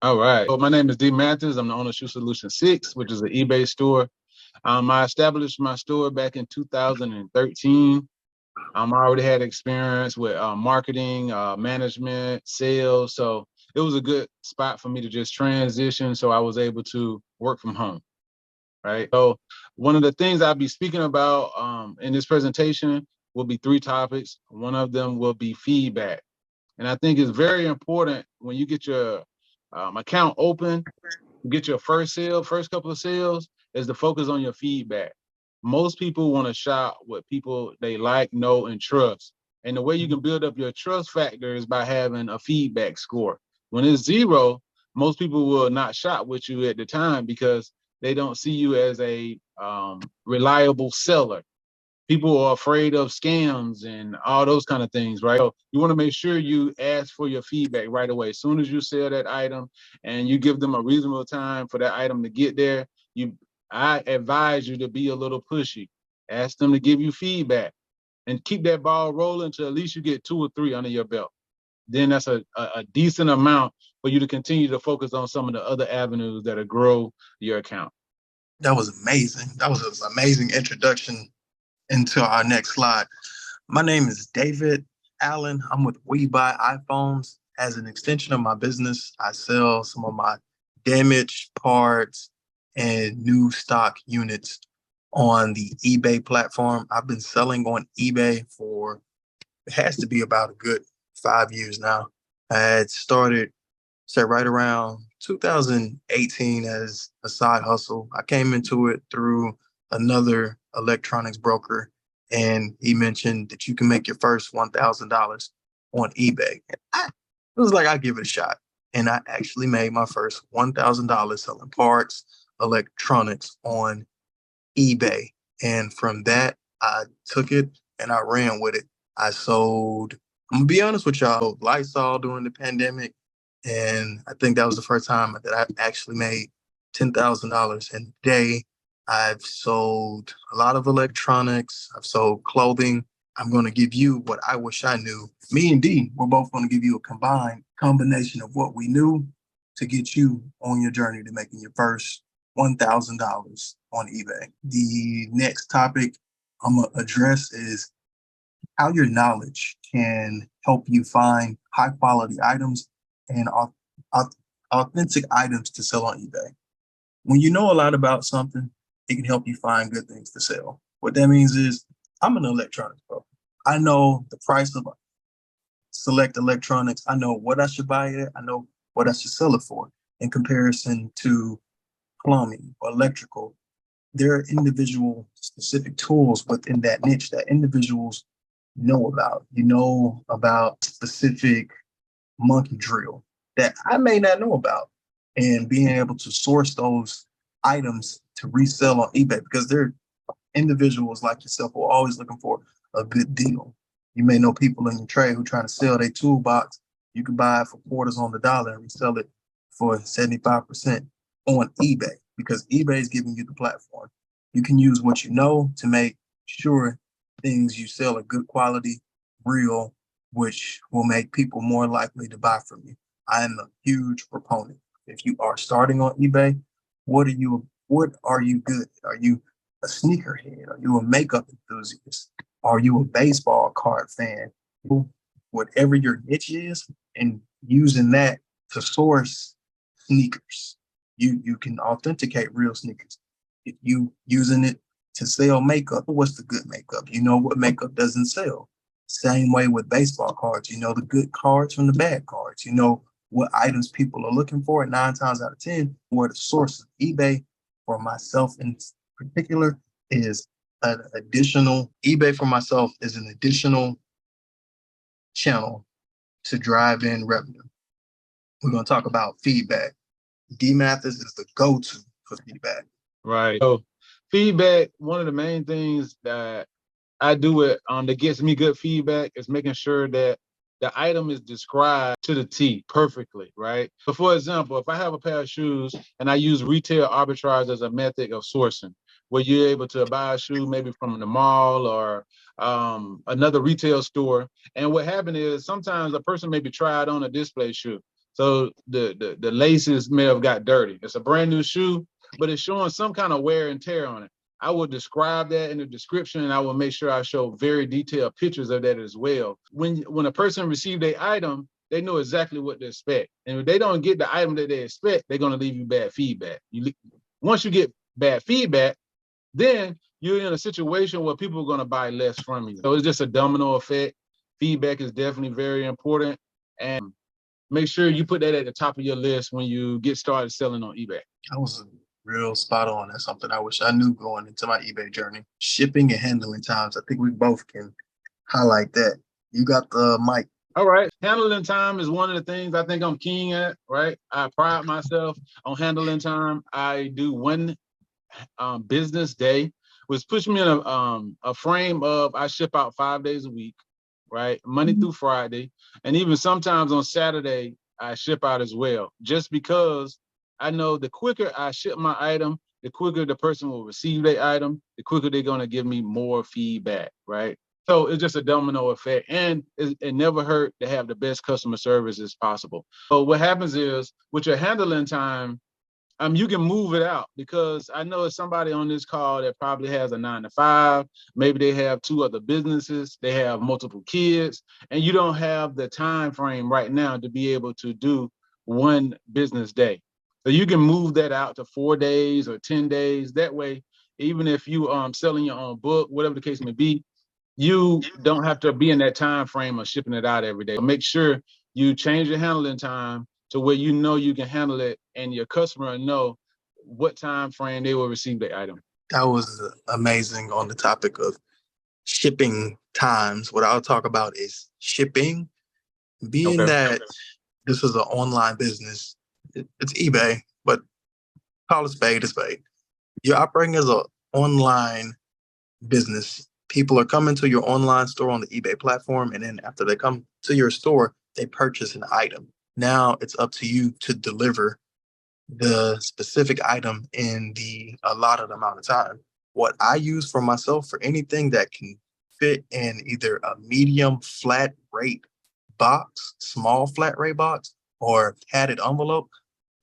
All right. So my name is D. Mathis. I'm the owner of Shoe Solution 6, which is an eBay store. I established my store back in 2013. I already had experience with marketing, management, sales. So it was a good spot for me to just transition. So I was able to work from home. Right. So one of the things I'll be speaking about in this presentation will be three topics. One of them will be feedback. And I think it's very important when you get your account open, get your first sale, first couple of sales, is to focus on your feedback. Most people want to shop with people they like, know, and trust. And the way you can build up your trust factor is by having a feedback score. When it's zero, most people will not shop with you at the time because they don't see you as a reliable seller. People are afraid of scams and all those kind of things, right? So you want to make sure you ask for your feedback right away. As soon as you sell that item and you give them a reasonable time for that item to get there, I advise you to be a little pushy. Ask them to give you feedback and keep that ball rolling until at least you get two or three under your belt. Then that's a decent amount for you to continue to focus on some of the other avenues that'll grow your account. That was amazing. That was an amazing introduction into our next slide. My name is David Allen. I'm with We Buy iPhones. As an extension of my business, I sell some of my damaged parts and new stock units on the eBay platform. I've been selling on eBay for, it has to be about a good 5 years now. I had started, say, right around 2018 as a side hustle. I came into it through another electronics broker, and he mentioned that you can make your first $1,000 on eBay. It was like, I give it a shot. And I actually made my first $1,000 selling parts, electronics on eBay. And from that, I took it and I ran with it. I sold, I'm gonna be honest with y'all, Lysol during the pandemic. And I think that was the first time that I actually made $10,000 in a day. I've sold a lot of electronics. I've sold clothing. I'm going to give you what I wish I knew. Me and D, we're both going to give you a combination of what we knew to get you on your journey to making your first $1,000 on eBay. The next topic I'm going to address is how your knowledge can help you find high quality items and authentic items to sell on eBay. When you know a lot about something, it can help you find good things to sell. What that means is I'm an electronics pro. I know the price of select electronics. I know what I should buy it. I know what I should sell it for in comparison to plumbing or electrical. There are individual specific tools within that niche that individuals know about. You know about specific monkey drill that I may not know about, and being able to source those items to resell on eBay, because they're individuals like yourself who are always looking for a good deal. You may know people in your trade who are trying to sell their toolbox. You can buy it for quarters on the dollar and resell it for 75% on eBay, because eBay is giving you the platform. You can use what you know to make sure things you sell are good quality, real, which will make people more likely to buy from you. I am a huge proponent. If you are starting on eBay, what are you good at? Are you a sneakerhead? Are you a makeup enthusiast? Are you a baseball card fan? Whatever your niche is, and using that to source sneakers. You can authenticate real sneakers. If you using it to sell makeup, what's the good makeup? You know what makeup doesn't sell. Same way with baseball cards. You know the good cards from the bad cards. You know what items people are looking for. 9 times out of 10, where the source of eBay for myself in particular is an additional, eBay for myself is an additional channel to drive in revenue. We're going to talk about feedback. D Mathis is the go-to for feedback. Right. So feedback, one of the main things that I do it that gets me good feedback is making sure that the item is described to the T perfectly, right? So for example, if I have a pair of shoes and I use retail arbitrage as a method of sourcing, where you're able to buy a shoe maybe from the mall or another retail store. And what happened is sometimes a person maybe tried on a display shoe. So the laces may have got dirty. It's a brand new shoe, but it's showing some kind of wear and tear on it. I would describe that in the description, and I will make sure I show very detailed pictures of that as well. When a person receives their item, they know exactly what to expect. And if they don't get the item that they expect, they're going to leave you bad feedback. Once you get bad feedback, then you're in a situation where people are going to buy less from you. So it's just a domino effect. Feedback is definitely very important. And make sure you put that at the top of your list when you get started selling on eBay. That was real spot on. That's something I wish I knew going into my eBay journey. Shipping and handling times. I think we both can highlight that. You got the mic. All right. Handling time is one of the things I think I'm keen at, right? I pride myself on handling time. I do one business day, which puts me in a frame of I ship out 5 days a week, right? Monday through Friday. And even sometimes on Saturday, I ship out as well, just because I know the quicker I ship my item, the quicker the person will receive their item, the quicker they're going to give me more feedback, right? So it's just a domino effect, and it never hurt to have the best customer service as possible. So what happens is with your handling time, you can move it out, because I know it's somebody on this call that probably has a 9 to 5. Maybe they have 2 other businesses, they have multiple kids, and you don't have the time frame right now to be able to do one business day. So you can move that out to 4 days or 10 days. That way, even if you selling your own book, whatever the case may be, you don't have to be in that time frame of shipping it out every day. Make sure you change your handling time to where you know you can handle it, and your customer know what time frame they will receive the item. That was amazing on the topic of shipping times. What I'll talk about is shipping. Being that this is an online business, it's eBay, but call a spade a spade. You're operating as an online business. People are coming to your online store on the eBay platform, and then after they come to your store, they purchase an item. Now it's up to you to deliver the specific item in the allotted amount of time. What I use for myself, for anything that can fit in either a medium flat rate box, small flat rate box, or padded envelope,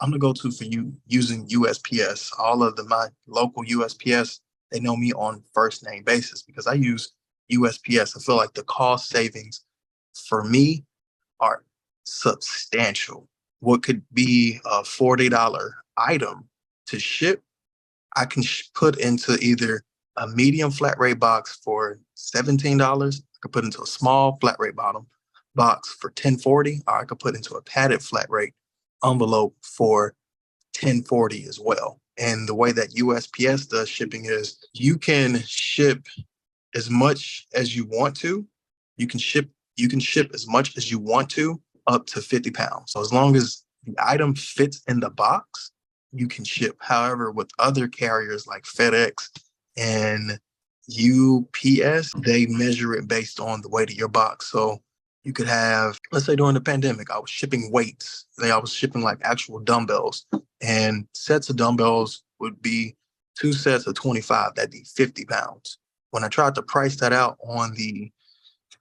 I'm gonna go to for you using USPS. All of my local USPS, they know me on first name basis because I use USPS. I feel like the cost savings for me are substantial. What could be a $40 item to ship, I can put into either a medium flat rate box for $17. I could put into a small flat rate bottom box for $10.40, or I could put into a padded flat rate envelope for $10.40 as well. And the way that USPS does shipping is you can ship as much as you want to. You can ship as much as you want to, up to 50 pounds. So as long as the item fits in the box, you can ship. However, with other carriers like FedEx and UPS, they measure it based on the weight of your box. So you could have, let's say during the pandemic, I was shipping weights. I was shipping like actual dumbbells, and sets of dumbbells would be 2 sets of 25. That'd be 50 pounds. When I tried to price that out on the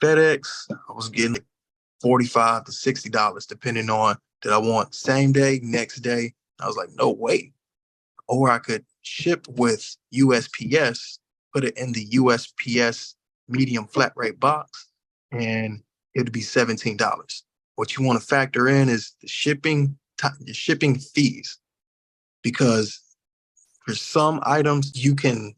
FedEx, I was getting $45 to $60, depending on did I want same day, next day. I was like, no way. Or I could ship with USPS, put it in the USPS medium flat rate box, and it'd be $17. What you want to factor in is the shipping fees, because for some items you can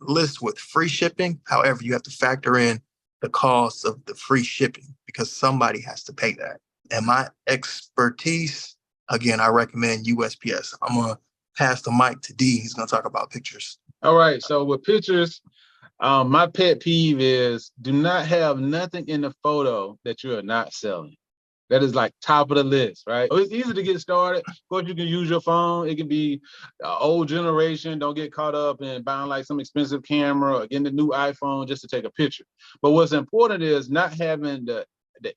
list with free shipping. However, you have to factor in the cost of the free shipping because somebody has to pay that. And my expertise, again, I recommend USPS. I'm going to pass the mic to D. He's going to talk about pictures. All right. So with pictures, my pet peeve is do not have nothing in the photo that you are not selling. That is like top of the list, right? It's easy to get started. Of course, you can use your phone. It can be old generation. Don't get caught up in buying like some expensive camera or getting the new iPhone just to take a picture. But what's important is not having the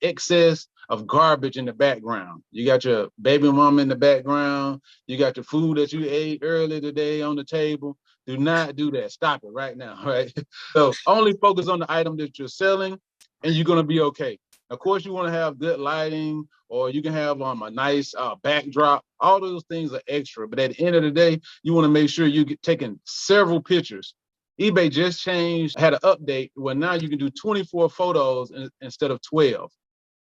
excess of garbage in the background. You got your baby mama in the background. You got your food that you ate earlier today on the table. Do not do that. Stop it right now, right? So only focus on the item that you're selling, and you're going to be okay. Of course, you want to have good lighting, or you can have a nice backdrop. All those things are extra. But at the end of the day, you want to make sure you get taking several pictures. eBay just changed, had an update where now you can do 24 photos instead of 12.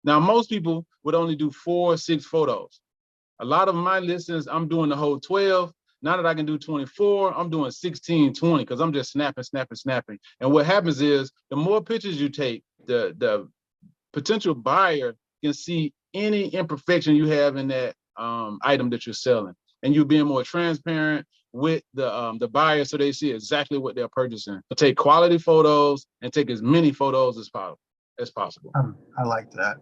Now, most people would only do 4 or 6 photos. A lot of my listings, I'm doing the whole 12. Now that I can do 24, I'm doing 16, 20, because I'm just snapping, snapping, snapping. And what happens is the more pictures you take, the potential buyer can see any imperfection you have in that item that you're selling. And you're being more transparent with the buyer so they see exactly what they're purchasing. So take quality photos and take as many photos as possible. I like that.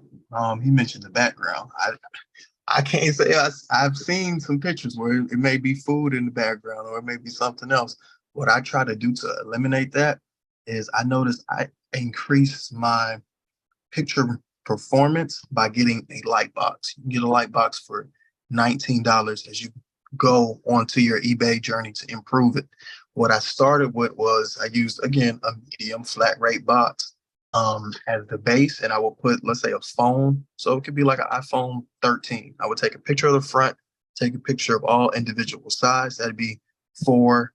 He mentioned the background. I can't say I've seen some pictures where it may be food in the background or it may be something else. What I try to do to eliminate that is I notice I increase my picture performance by getting a light box. You can get a light box for $19 as you go onto your eBay journey to improve it. What I started with was I used, again, a medium flat rate box as the base, and I will put, let's say, a phone. So it could be like an iPhone 13. I would take a picture of the front, take a picture of all individual sides. That'd be 4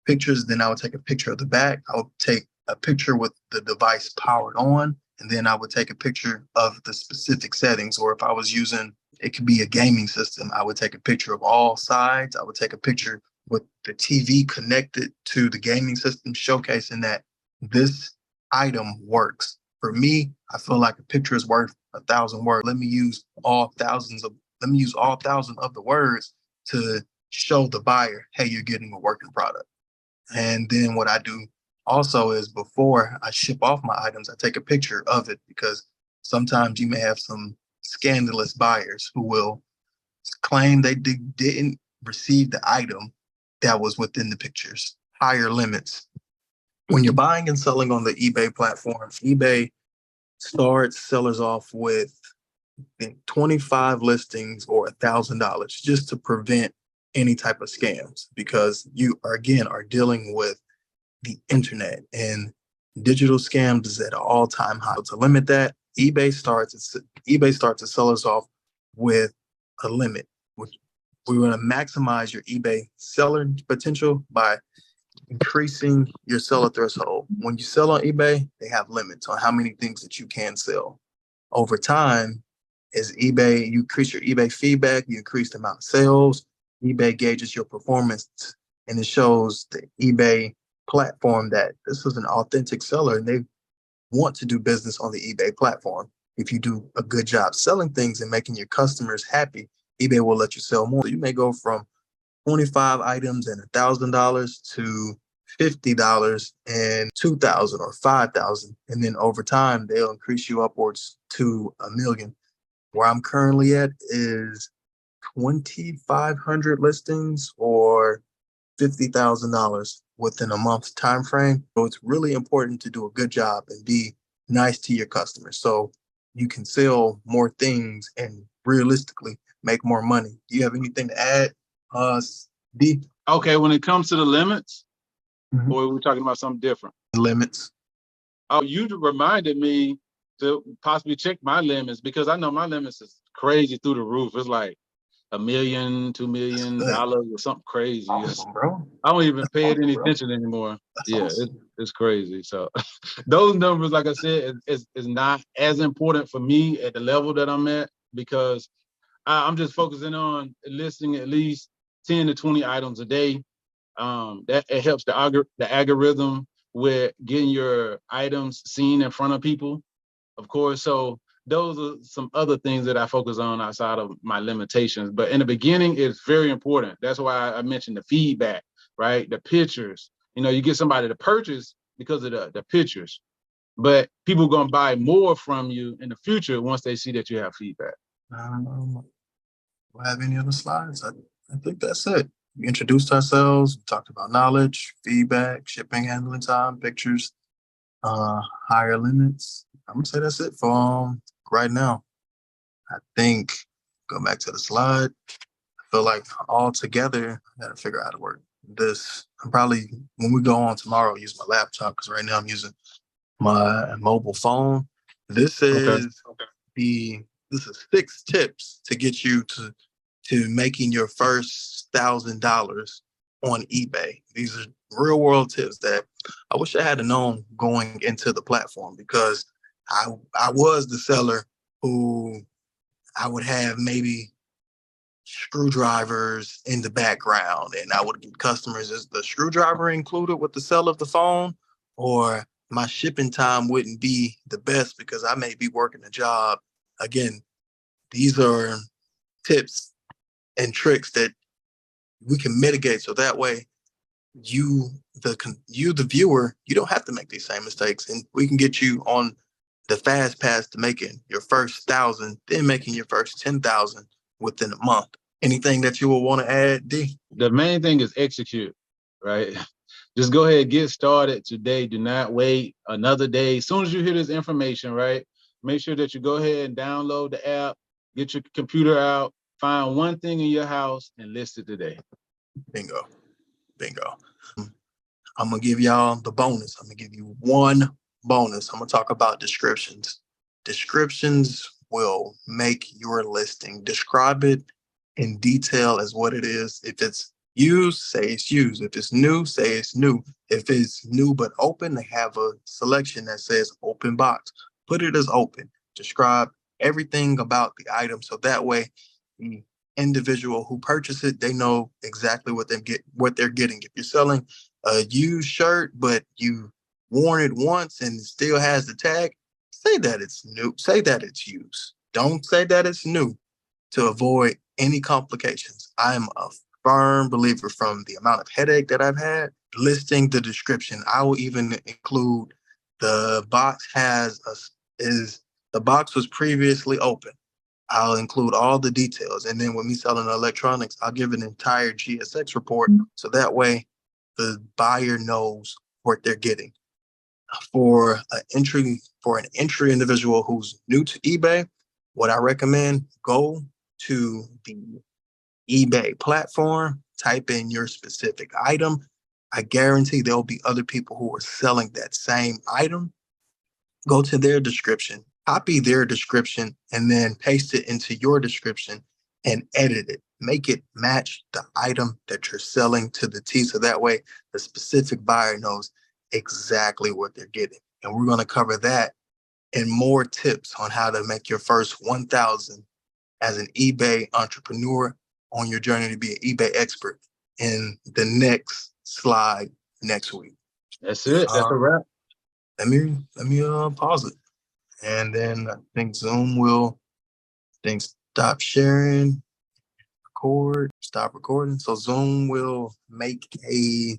pictures. Then I would take a picture of the back. I would take a picture with the device powered on, and then I would take a picture of the specific settings. Or if I was using, it could be a gaming system, I would take a picture of all sides. I would take a picture with the TV connected to the gaming system, showcasing that this item works. For me, I feel like a picture is worth 1,000 words. Let me use all thousand of the words to show the buyer, hey, you're getting a working product. And then what I do also is before I ship off my items, I take a picture of it, because sometimes you may have some scandalous buyers who will claim they didn't receive the item that was within the pictures. Higher limits. When you're buying and selling on the eBay platform, eBay starts sellers off with 25 listings or $1,000 just to prevent any type of scams, because you are dealing with the internet and digital scams is at an all-time high. To limit that, eBay starts to sell us off with a limit. We're going to maximize your eBay seller potential by increasing your seller threshold. When you sell on eBay, they have limits on how many things that you can sell. Over time, as you increase your eBay feedback, you increase the amount of sales, eBay gauges your performance, and it shows the eBay platform that this is an authentic seller and they want to do business on the eBay platform. If you do a good job selling things and making your customers happy, eBay will let you sell more. So you may go from 25 items and $1,000 to $50 and $2,000 or $5,000. And then over time, they'll increase you upwards to $1 million. Where I'm currently at is 2,500 listings or $50,000 within a month's time frame. So it's really important to do a good job and be nice to your customers so you can sell more things and realistically make more money. Do you have anything to add, D? Okay, when it comes to the limits, or we're talking about something different? Limits. Oh, you reminded me to possibly check my limits, because I know my limits is crazy through the roof. It's like $1 million, $2 million or something crazy. Awesome, bro. I don't even pay it any bro. attention anymore. That's yeah, awesome. it's crazy. So those numbers, like I said, is not as important for me at the level that I'm at, because I'm just focusing on listing at least 10 to 20 items a day. That it helps the algorithm with getting your items seen in front of people, of course. So those are some other things that I focus on outside of my limitations. But in the beginning, it's very important. That's why I mentioned the feedback, right? The pictures. You get somebody to purchase because of the pictures, but people are going to buy more from you in the future once they see that you have feedback. Do I have any other slides? I think that's it. We introduced ourselves, we talked about knowledge, feedback, shipping, handling time, pictures, higher limits. I'm gonna say that's it for right now. I think, go back to the slide. I feel like all together, I gotta figure out how to work this. I'm probably, when we go on tomorrow, I'll use my laptop, because right now I'm using my mobile phone. This Okay. is this is 6 tips to get you to making your first $1,000 on eBay. These are real world tips that I wish I had known going into the platform, because I was the seller who I would have maybe screwdrivers in the background, and I would get customers. Is the screwdriver included with the sale of the phone? Or my shipping time wouldn't be the best because I may be working a job. Again, these are tips and tricks that we can mitigate, so that way the viewer, you don't have to make these same mistakes, and we can get you on the fast path to making your first 1,000, then making your first 10,000 within a month. Anything that you will want to add, D? The main thing is execute, right? Just go ahead, get started today. Do not wait another day. As soon as you hear this information, right, make sure that you go ahead and download the app, get your computer out, find one thing in your house and list it today. Bingo. I'm gonna give y'all the bonus. I'm gonna give you one bonus. I'm gonna talk about descriptions. Descriptions will make your listing. Describe it in detail as what it is. If it's used, say it's used. If it's new, say it's new. If it's new but open, they have a selection that says open box. Put it as open. Describe everything about the item, so that way the individual who purchased it, they know exactly what they're getting. If you're selling a used shirt, but you worn it once and it still has the tag, say that it's new. Say that it's used. Don't say that it's new, to avoid any complications. I'm a firm believer, from the amount of headache that I've had listing the description. I will even include the box the box was previously open. I'll include all the details. And then with me selling electronics, I'll give an entire GSX report, so that way the buyer knows what they're getting. For an entry individual who's new to eBay, what I recommend, go to the eBay platform, type in your specific item. I guarantee there'll be other people who are selling that same item. Go to their description, copy their description, and then paste it into your description and edit it. Make it match the item that you're selling to the T, so that way the specific buyer knows exactly what they're getting. And we're going to cover that and more tips on how to make your first 1,000 as an eBay entrepreneur on your journey to be an eBay expert in the next slide next week. That's it. That's a wrap. Let me pause it. And then I think Zoom will stop sharing, stop recording. So Zoom will make a